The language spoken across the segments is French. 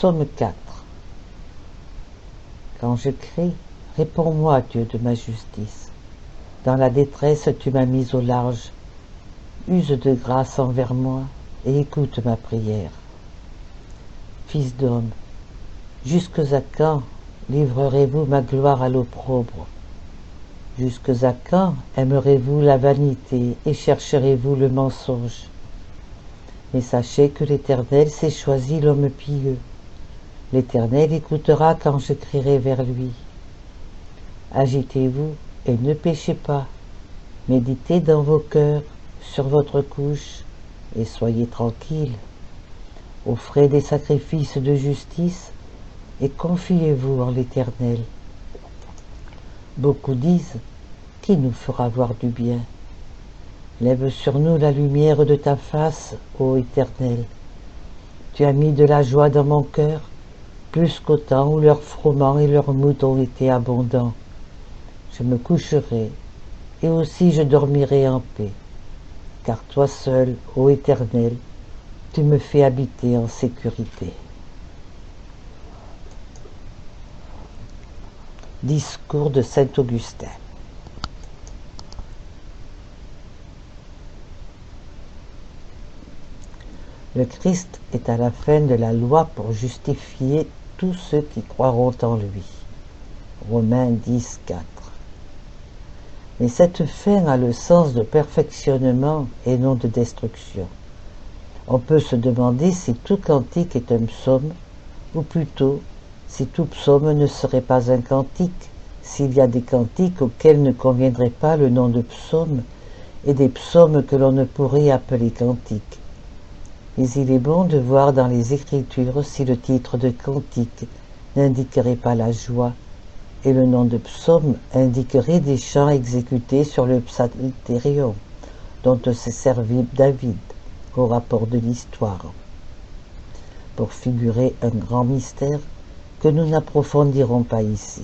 Psaume 4. Quand je crie, réponds-moi, Dieu de ma justice. Dans la détresse, tu m'as mis au large. Use de grâce envers moi et écoute ma prière. Fils d'homme, jusques à quand livrerez-vous ma gloire à l'opprobre? Jusques à quand aimerez-vous la vanité et chercherez-vous le mensonge? Mais sachez que l'Éternel s'est choisi l'homme pieux. L'Éternel écoutera quand je crierai vers lui. Agitez-vous et ne péchez pas. Méditez dans vos cœurs sur votre couche et soyez tranquilles. Offrez des sacrifices de justice et confiez-vous en l'Éternel. Beaucoup disent, qui nous fera voir du bien? Lève sur nous la lumière de ta face, ô Éternel. Tu as mis de la joie dans mon cœur, plus qu'au temps où leurs froment et leurs moutes ont été abondants. Je me coucherai, et aussi je dormirai en paix, car toi seul, ô Éternel, tu me fais habiter en sécurité. Discours de saint Augustin. Le Christ est à la fin de la loi pour justifier tous ceux qui croiront en lui. Romains 10, 4. Mais cette fin a le sens de perfectionnement et non de destruction. On peut se demander si tout cantique est un psaume, ou plutôt si tout psaume ne serait pas un cantique, s'il y a des cantiques auxquels ne conviendrait pas le nom de psaume, et des psaumes que l'on ne pourrait appeler cantiques. Mais il est bon de voir dans les Écritures si le titre de cantique n'indiquerait pas la joie, et le nom de psaume indiquerait des chants exécutés sur le psalterion, dont s'est servi David au rapport de l'histoire, pour figurer un grand mystère que nous n'approfondirons pas ici.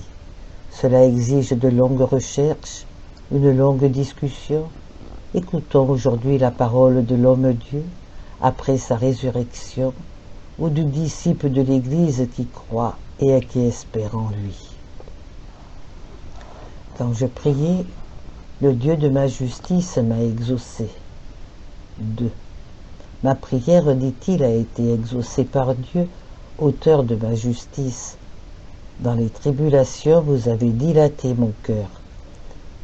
Cela exige de longues recherches, une longue discussion. Écoutons aujourd'hui la parole de l'homme-Dieu après sa résurrection, ou du disciple de l'Église qui croit et qui espère en lui. Quand je priais, le Dieu de ma justice m'a exaucé. 2. Ma prière, dit-il, a été exaucée par Dieu, auteur de ma justice. Dans les tribulations, vous avez dilaté mon cœur.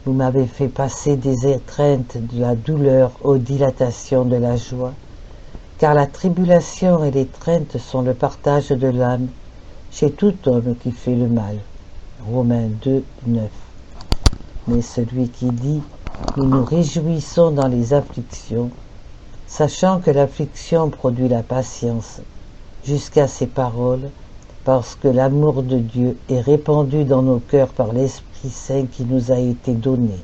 Vous m'avez fait passer des étreintes de la douleur aux dilatations de la joie, car la tribulation et l'étreinte sont le partage de l'âme chez tout homme qui fait le mal. Romains 2, 9. Mais celui qui dit « Nous nous réjouissons dans les afflictions », sachant que l'affliction produit la patience, jusqu'à ces paroles, parce que l'amour de Dieu est répandu dans nos cœurs par l'Esprit Saint qui nous a été donné.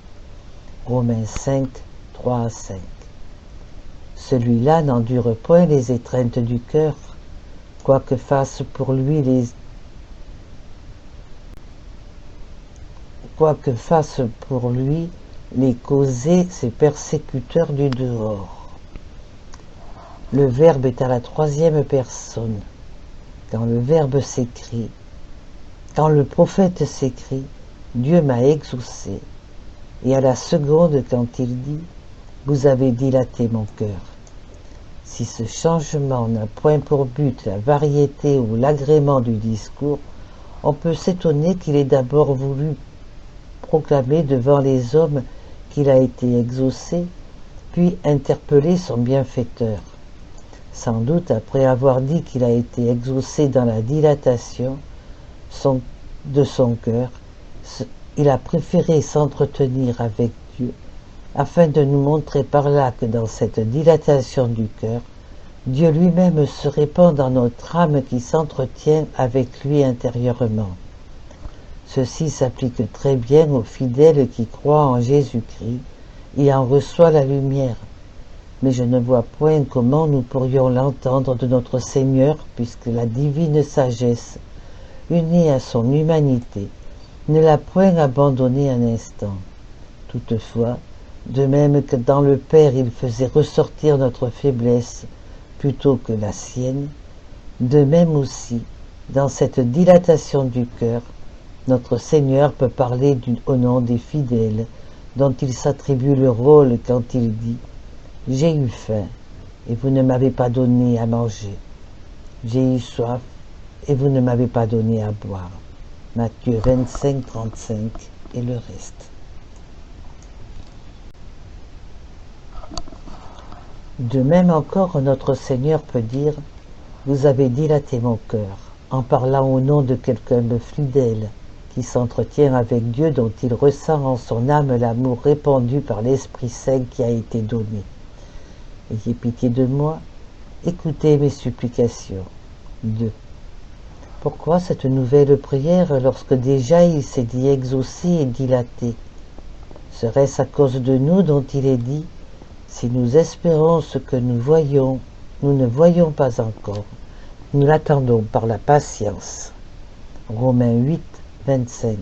Romains 5, 3 à 5. Celui-là n'endure point les étreintes du cœur, quoique fasse pour lui les causer ses persécuteurs du dehors. Le Verbe est à la troisième personne. Quand le prophète s'écrie, Dieu m'a exaucé, et à la seconde quand il dit, vous avez dilaté mon cœur. Si ce changement n'a point pour but la variété ou l'agrément du discours, on peut s'étonner qu'il ait d'abord voulu proclamer devant les hommes qu'il a été exaucé, puis interpeller son bienfaiteur. Sans doute, après avoir dit qu'il a été exaucé dans la dilatation de son cœur, il a préféré s'entretenir avec Dieu, afin de nous montrer par là que dans cette dilatation du cœur, Dieu lui-même se répand dans notre âme qui s'entretient avec lui intérieurement. Ceci s'applique très bien aux fidèles qui croient en Jésus-Christ et en reçoivent la lumière. Mais je ne vois point comment nous pourrions l'entendre de notre Seigneur, puisque la divine sagesse, unie à son humanité, ne l'a point abandonné un instant. Toutefois, de même que dans le Père il faisait ressortir notre faiblesse plutôt que la sienne, de même aussi Dans cette dilatation du cœur, notre Seigneur peut parler au nom des fidèles, dont il s'attribue le rôle quand il dit « J'ai eu faim, et vous ne m'avez pas donné à manger. J'ai eu soif, et vous ne m'avez pas donné à boire. » Matthieu 25, 35 et le reste. De même encore, notre Seigneur peut dire « Vous avez dilaté mon cœur » en parlant au nom de quelqu'un de fidèle qui s'entretient avec Dieu, dont il ressent en son âme l'amour répandu par l'Esprit Saint qui a été donné. Ayez pitié de moi, écoutez mes supplications. 2. Pourquoi cette nouvelle prière lorsque déjà il s'est dit exaucé et dilaté? Serait-ce à cause de nous dont il est dit « Si nous espérons ce que nous voyons, nous ne voyons pas encore, nous l'attendons par la patience. » Romains 8, 25.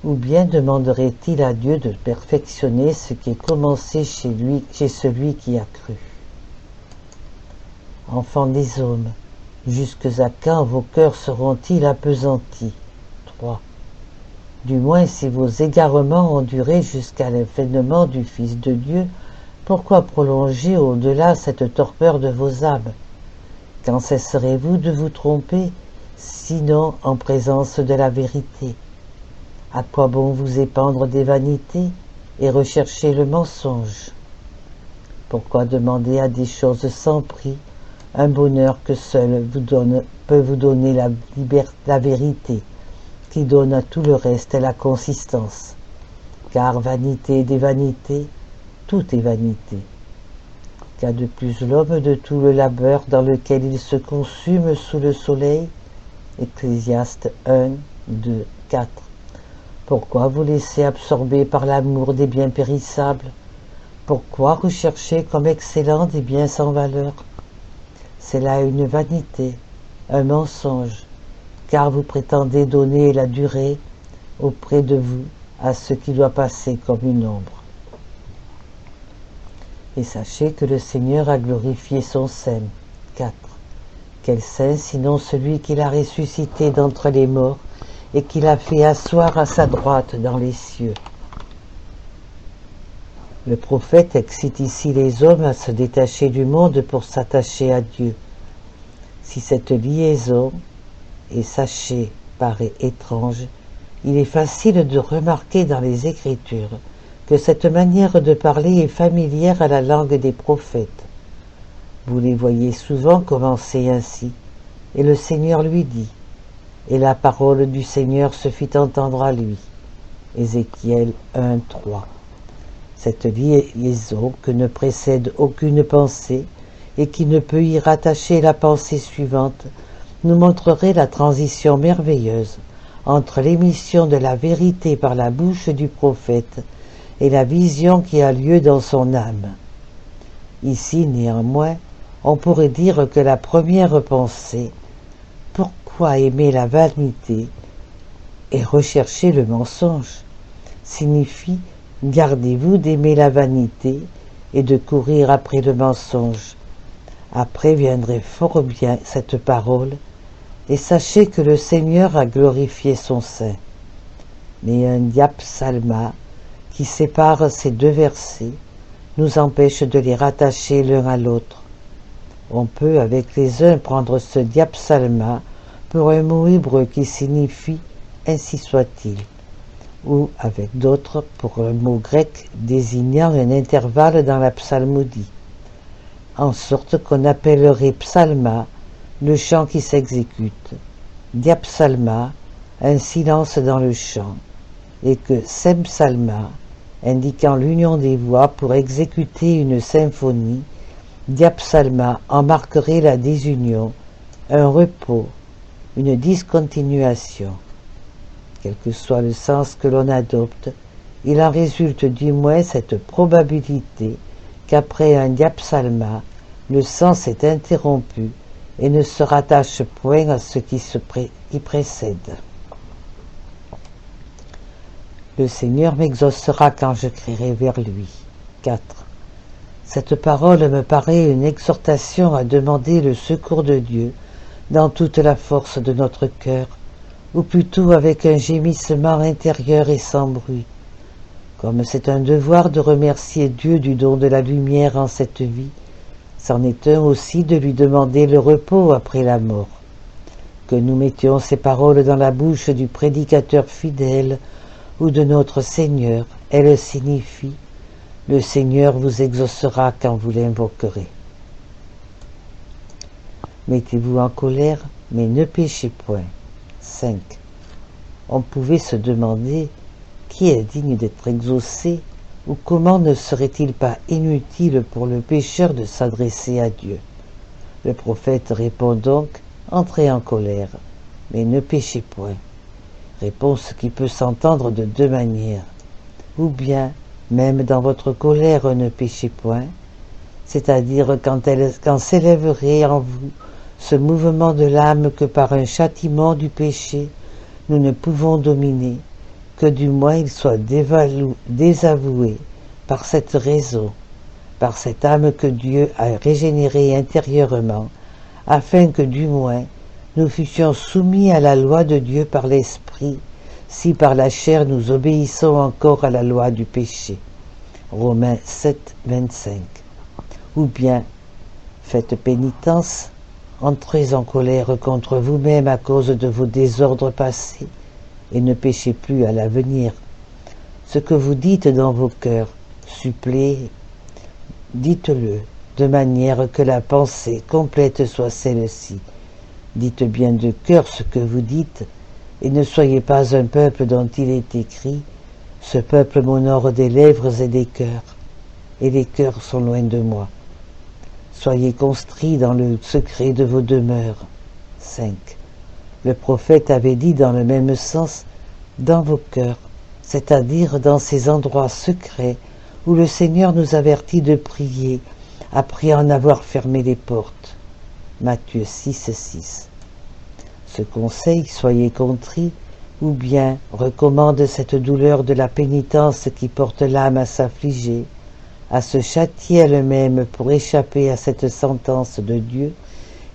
Ou bien demanderait-il à Dieu de perfectionner ce qui est commencé chez celui qui a cru? Enfants des hommes, jusque à quand vos cœurs seront-ils appesantis? 3. Du moins, si vos égarements ont duré jusqu'à l'avènement du Fils de Dieu, pourquoi prolonger au-delà cette torpeur de vos âmes? Quand cesserez-vous de vous tromper, sinon en présence de la vérité? À quoi bon vous épandre des vanités et rechercher le mensonge? Pourquoi demander à des choses sans prix un bonheur que seul peut vous donner la vérité, qui donne à tout le reste la consistance? Car vanité des vanités, tout est vanité. Qu'a de plus l'homme de tout le labeur dans lequel il se consume sous le soleil? Ecclésiaste 1, 2, 4. Pourquoi vous laisser absorber par l'amour des biens périssables? Pourquoi rechercher comme excellents des biens sans valeur? C'est là une vanité, un mensonge, car vous prétendez donner la durée auprès de vous à ce qui doit passer comme une ombre. Et sachez que le Seigneur a glorifié son Saint. 4. Quel Saint sinon celui qui l'a ressuscité d'entre les morts et qui l'a fait asseoir à sa droite dans les cieux? Le prophète excite ici les hommes à se détacher du monde pour s'attacher à Dieu. Si cette liaison, et sachez, paraît étrange, il est facile de remarquer dans les Écritures que cette manière de parler est familière à la langue des prophètes. Vous les voyez souvent commencer ainsi, et le Seigneur lui dit, et la parole du Seigneur se fit entendre à lui. Ézéchiel 1, 3. Cette liaison que ne précède aucune pensée et qui ne peut y rattacher la pensée suivante nous montrerait la transition merveilleuse entre l'émission de la vérité par la bouche du prophète et la vision qui a lieu dans son âme. Ici, néanmoins, on pourrait dire que la première pensée, pourquoi aimer la vanité et rechercher le mensonge, signifie gardez-vous d'aimer la vanité et de courir après le mensonge. Après viendrait fort bien cette parole, et sachez que le Seigneur a glorifié son Saint. Mais un diapsalma qui sépare ces deux versets nous empêche de les rattacher l'un à l'autre. On peut avec les uns prendre ce diapsalma pour un mot hébreu qui signifie « ainsi soit-il » ou avec d'autres pour un mot grec désignant un intervalle dans la psalmodie, en sorte qu'on appellerait psalma le chant qui s'exécute, diapsalma un silence dans le chant, et que sempsalma, indiquant l'union des voix pour exécuter une symphonie, diapsalma en marquerait la désunion, un repos, une discontinuation. Quel que soit le sens que l'on adopte, il en résulte du moins cette probabilité qu'après un diapsalma, le sens est interrompu et ne se rattache point à ce qui précède. Le Seigneur m'exaucera quand je crierai vers lui. 4. Cette parole me paraît une exhortation à demander le secours de Dieu dans toute la force de notre cœur, ou plutôt avec un gémissement intérieur et sans bruit. Comme c'est un devoir de remercier Dieu du don de la lumière en cette vie, c'en est un aussi de lui demander le repos après la mort. Que nous mettions ces paroles dans la bouche du prédicateur fidèle ou de notre Seigneur, elles signifient « Le Seigneur vous exaucera quand vous l'invoquerez ». Mettez-vous en colère, mais ne péchez point. 5. On pouvait se demander qui est digne d'être exaucé ou comment ne serait-il pas inutile pour le pécheur de s'adresser à Dieu. Le prophète répond donc « Entrez en colère, mais ne péchez point ». Réponse qui peut s'entendre de deux manières. Ou bien, même dans votre colère, ne péchez point, c'est-à-dire quand s'élèverait en vous ce mouvement de l'âme que par un châtiment du péché nous ne pouvons dominer, que du moins il soit désavoué par cette raison, par cette âme que Dieu a régénérée intérieurement, afin que du moins nous fussions soumis à la loi de Dieu par l'Esprit, si par la chair nous obéissons encore à la loi du péché. Romains 7, 25. Ou bien, faites pénitence, entrez en colère contre vous-même à cause de vos désordres passés, et ne péchez plus à l'avenir. Ce que vous dites dans vos cœurs, suppléez, dites-le, de manière que la pensée complète soit celle-ci. Dites bien de cœur ce que vous dites, et ne soyez pas un peuple dont il est écrit « Ce peuple m'honore des lèvres et des cœurs, et les cœurs sont loin de moi. » Soyez constrits dans le secret de vos demeures. 5. Le prophète avait dit dans le même sens « dans vos cœurs », c'est-à-dire dans ces endroits secrets où le Seigneur nous avertit de prier après en avoir fermé les portes. Matthieu 6, 6. Ce conseil, soyez contrit, ou bien recommande cette douleur de la pénitence qui porte l'âme à s'affliger, à se châtier elle-même pour échapper à cette sentence de Dieu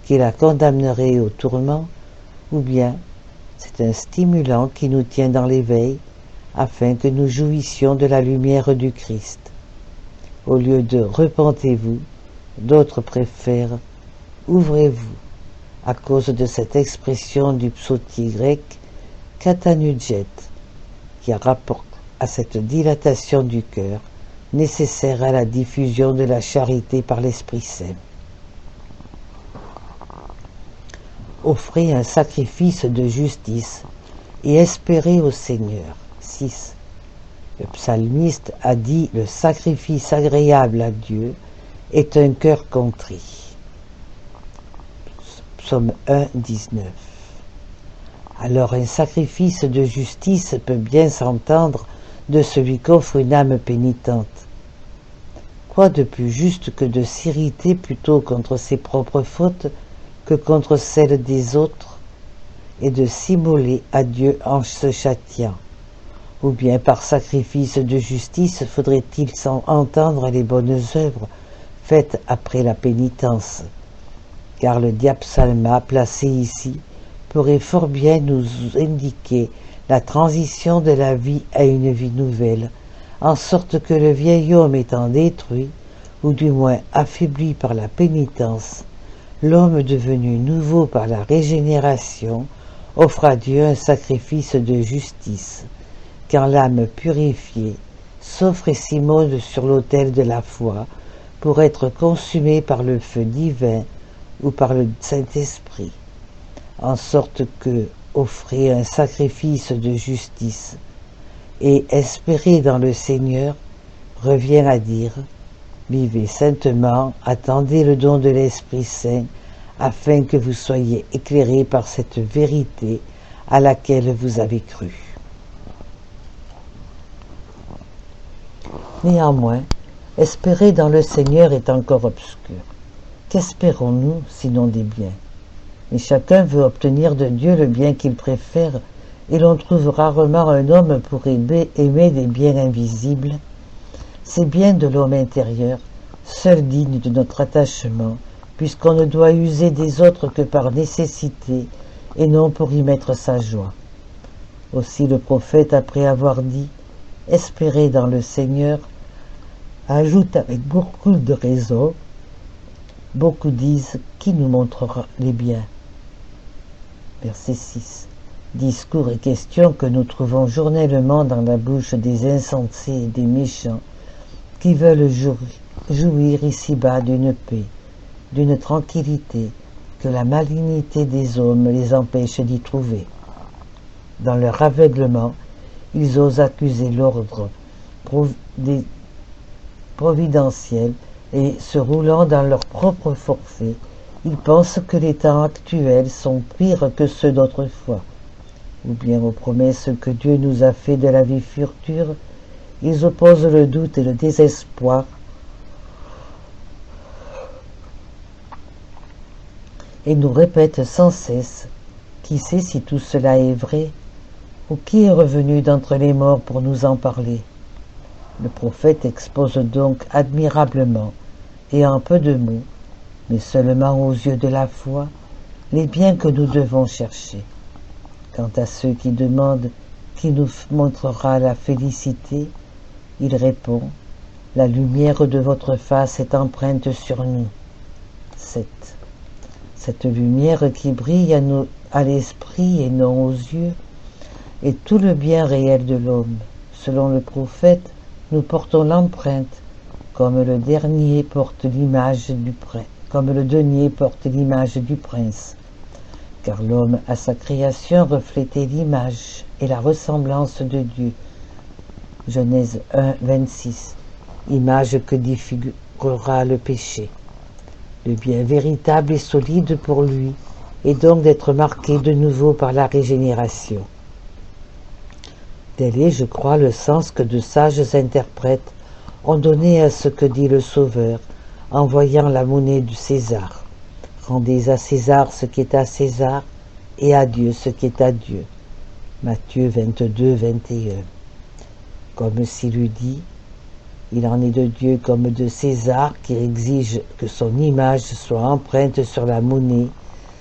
qui la condamnerait au tourment, ou bien c'est un stimulant qui nous tient dans l'éveil afin que nous jouissions de la lumière du Christ. Au lieu de « repentez-vous », d'autres préfèrent « ouvrez-vous » à cause de cette expression du psautier grec « katanudjet » qui rapporte à cette dilatation du cœur nécessaire à la diffusion de la charité par l'Esprit Saint. Offrez un sacrifice de justice et espérez au Seigneur. 6. Le psalmiste a dit « Le sacrifice agréable à Dieu est un cœur contrit ». Psaume 1, 19. Alors un sacrifice de justice peut bien s'entendre de celui qu'offre une âme pénitente. Quoi de plus juste que de s'irriter plutôt contre ses propres fautes que contre celles des autres, et de s'immoler à Dieu en se châtiant? Ou bien par sacrifice de justice faudrait-il sans entendre les bonnes œuvres faites après la pénitence? Car le diapsalma placé ici pourrait fort bien nous indiquer la transition de la vie à une vie nouvelle, en sorte que le vieil homme étant détruit, ou du moins affaibli par la pénitence, l'homme devenu nouveau par la régénération offre à Dieu un sacrifice de justice, quand l'âme purifiée s'offre et s'immole sur l'autel de la foi pour être consumée par le feu divin ou par le Saint-Esprit, en sorte que offrir un sacrifice de justice et espérer dans le Seigneur revient à dire « Vivez saintement, attendez le don de l'Esprit Saint, afin que vous soyez éclairés par cette vérité à laquelle vous avez cru. » Néanmoins, espérer dans le Seigneur est encore obscur. Qu'espérons-nous sinon des biens? Mais chacun veut obtenir de Dieu le bien qu'il préfère, et l'on trouve rarement un homme pour aimer des biens invisibles. Ces biens de l'homme intérieur, seuls dignes de notre attachement, puisqu'on ne doit user des autres que par nécessité et non pour y mettre sa joie. Aussi le prophète, après avoir dit « Espérez dans le Seigneur », ajoute avec beaucoup de raison, beaucoup disent « Qui nous montrera les biens ?» Verset 6. Discours et questions que nous trouvons journellement dans la bouche des insensés et des méchants qui veulent jouir ici-bas d'une paix, d'une tranquillité que la malignité des hommes les empêche d'y trouver. Dans leur aveuglement, ils osent accuser l'ordre providentiel et, se roulant dans leur propre forfait, ils pensent que les temps actuels sont pires que ceux d'autrefois. Ou bien aux promesses que Dieu nous a faites de la vie future, ils opposent le doute et le désespoir et nous répètent sans cesse « Qui sait si tout cela est vrai ?» ou « Qui est revenu d'entre les morts pour nous en parler ?» Le prophète expose donc admirablement et en peu de mots, mais seulement aux yeux de la foi, les biens que nous devons chercher. Quant à ceux qui demandent qui nous montrera la félicité, il répond « La lumière de votre face est empreinte sur nous. » 7. Cette lumière qui brille à l'esprit et non aux yeux est tout le bien réel de l'homme. Selon le prophète, nous portons l'empreinte, comme le denier porte l'image du prince. Car l'homme, à sa création, reflétait l'image et la ressemblance de Dieu. Genèse 1, 26. Image que défigurera le péché. Le bien véritable et solide pour lui est donc d'être marqué de nouveau par la régénération. Tel est, je crois, le sens que de sages interprètes ont donné à ce que dit le Sauveur, en voyant la monnaie du César. Rendez à César ce qui est à César, et à Dieu ce qui est à Dieu. Matthieu 22, 21. Comme s'il eût dit, il en est de Dieu comme de César, qui exige que son image soit empreinte sur la monnaie.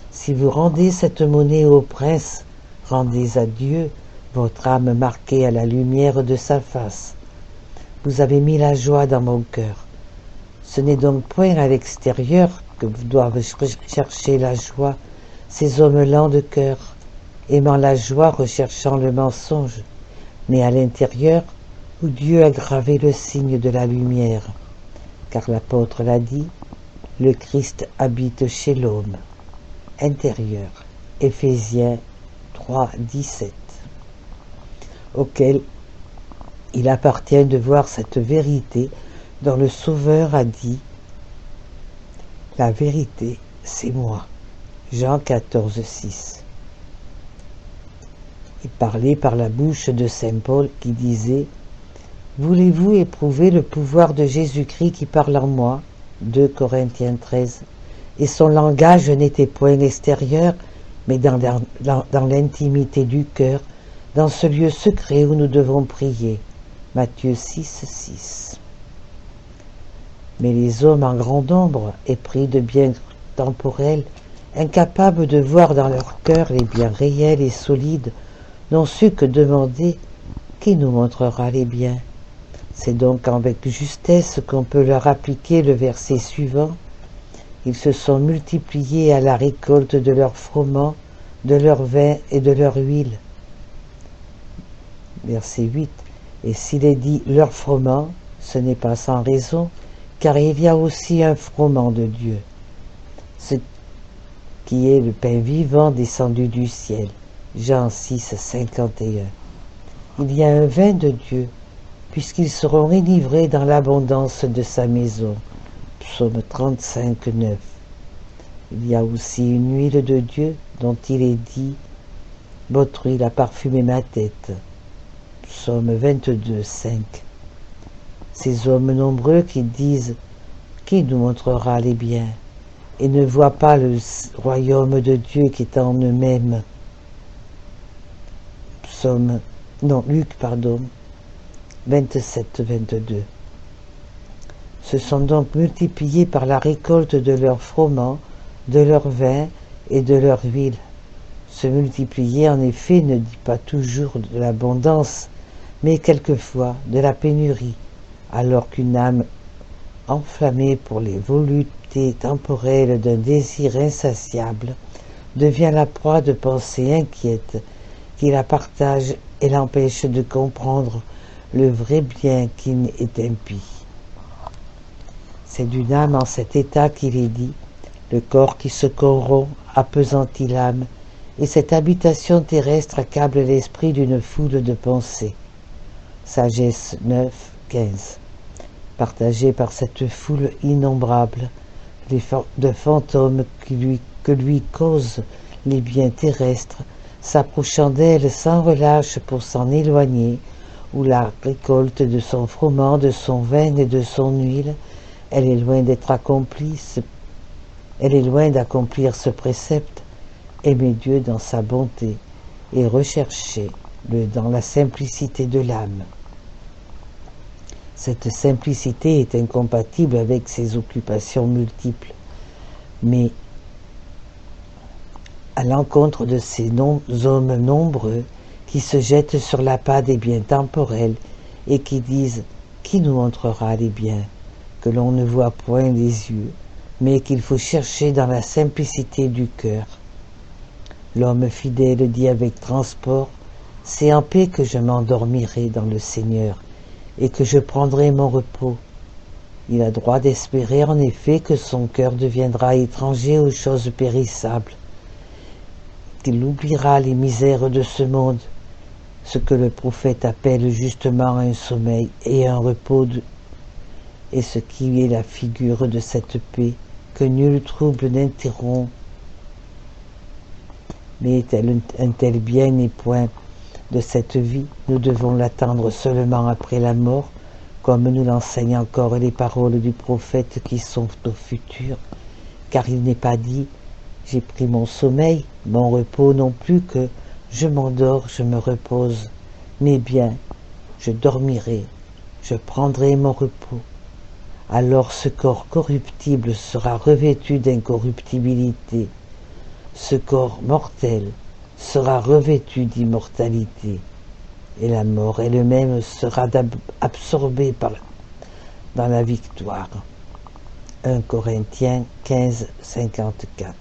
Si vous rendez cette monnaie au prince, rendez à Dieu votre âme marquée à la lumière de sa face. Vous avez mis la joie dans mon cœur. Ce n'est donc point à l'extérieur que vous doivent chercher la joie, ces hommes lents de cœur, aimant la joie, recherchant le mensonge, mais à l'intérieur, où Dieu a gravé le signe de la lumière. Car l'apôtre l'a dit, le Christ habite chez l'homme. Intérieur. Éphésiens 3, 17. Auquel il appartient de voir cette vérité dont le Sauveur a dit « La vérité, c'est moi ». Jean 14, 6. Il parlait par la bouche de saint Paul qui disait « Voulez-vous éprouver le pouvoir de Jésus-Christ qui parle en moi » 2 Corinthiens 13. Et son langage n'était point extérieur, mais dans l'intimité du cœur, dans ce lieu secret où nous devons prier. Matthieu 6, 6. Mais les hommes en grand nombre, épris de biens temporels, incapables de voir dans leur cœur les biens réels et solides, n'ont su que demander « Qui nous montrera les biens ?» C'est donc avec justesse qu'on peut leur appliquer le verset suivant. Ils se sont multipliés à la récolte de leur froment, de leur vin et de leur huile. Verset 8. Et s'il est dit leur froment, ce n'est pas sans raison, car il y a aussi un froment de Dieu, ce qui est le pain vivant descendu du ciel. Jean 6, 51. Il y a un vin de Dieu, puisqu'ils seront enivrés dans l'abondance de sa maison. Psaume 35, 9. Il y a aussi une huile de Dieu dont il est dit « Votre huile a parfumé ma tête ». Psaume 22, 5. Ces hommes nombreux qui disent « Qui nous montrera les biens ?» et ne voient pas le royaume de Dieu qui est en eux-mêmes. Luc 27, 22. se sont donc multipliés par la récolte de leur froment, de leur vin et de leur huile. Se multiplier, en effet, ne dit pas toujours de l'abondance, mais quelquefois de la pénurie, alors qu'une âme enflammée pour les voluptés temporelles d'un désir insatiable devient la proie de pensées inquiètes qui la partagent et l'empêchent de comprendre le vrai bien qui est impie. C'est d'une âme en cet état qu'il est dit « Le corps qui se corrompt appesantit l'âme, et cette habitation terrestre accable l'esprit d'une foule de pensées. » Sagesse 9, 15. Partagé par cette foule innombrable de fantômes que lui causent les biens terrestres, s'approchant d'elle sans relâche pour s'en éloigner, ou la récolte de son froment, de son vin et de son huile, elle est loin d'accomplir ce précepte, aimer Dieu dans sa bonté et rechercher-le dans la simplicité de l'âme. Cette simplicité est incompatible avec ses occupations multiples, mais à l'encontre de ces hommes nombreux qui se jettent sur l'appât des biens temporels et qui disent « Qui nous montrera les biens que l'on ne voit point des yeux, mais qu'il faut chercher dans la simplicité du cœur ?» L'homme fidèle dit avec transport « C'est en paix que je m'endormirai dans le Seigneur et que je prendrai mon repos. » Il a droit d'espérer en effet que son cœur deviendra étranger aux choses périssables, qu'il oubliera les misères de ce monde, ce que le prophète appelle justement un sommeil et un repos, et ce qui est la figure de cette paix que nul trouble n'interrompt. Mais un tel bien n'est point de cette vie, nous devons l'attendre seulement après la mort, comme nous l'enseignent encore les paroles du prophète qui sont au futur, car il n'est pas dit « J'ai pris mon sommeil, mon repos non plus que je m'endors, je me repose, mais bien, je dormirai, je prendrai mon repos. » Alors ce corps corruptible sera revêtu d'incorruptibilité, ce corps mortel sera revêtu d'immortalité, et la mort elle-même sera absorbée dans la victoire. 1 Corinthiens 15, 54.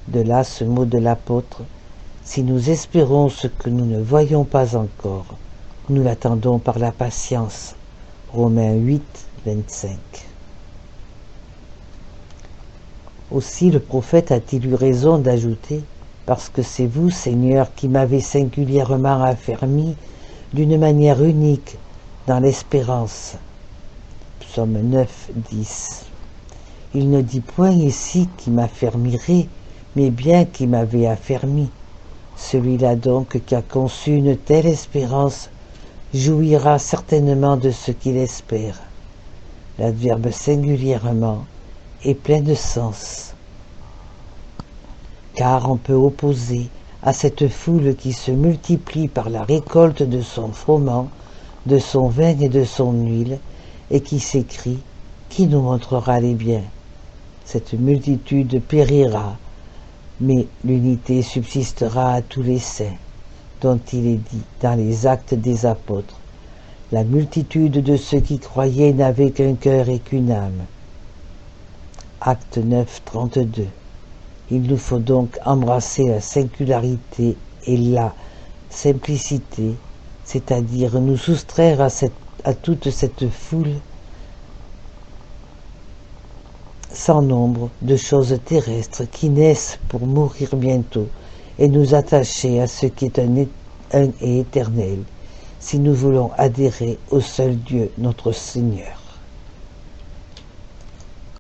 De là ce mot de l'apôtre, « Si nous espérons ce que nous ne voyons pas encore, nous l'attendons par la patience. » Romains 8, 25. Aussi le prophète a-t-il eu raison d'ajouter « Parce que c'est vous, Seigneur, qui m'avez singulièrement affermi d'une manière unique dans l'espérance. » Psaume 9, 10. Il ne dit point ici qui m'affermirait, mais bien qui m'avait affermi. Celui-là donc qui a conçu une telle espérance jouira certainement de ce qu'il espère. L'adverbe singulièrement est plein de sens, car on peut opposer à cette foule qui se multiplie par la récolte de son froment, de son vin et de son huile, et qui s'écrie « Qui nous montrera les biens ?» Cette multitude périra, mais l'unité subsistera à tous les saints, dont il est dit dans les Actes des Apôtres. La multitude de ceux qui croyaient n'avait qu'un cœur et qu'une âme. Acte 9, 32. Il nous faut donc embrasser la singularité et la simplicité, c'est-à-dire nous soustraire à toute cette foule sans nombre de choses terrestres qui naissent pour mourir bientôt et nous attacher à ce qui est un et éternel, si nous voulons adhérer au seul Dieu notre Seigneur.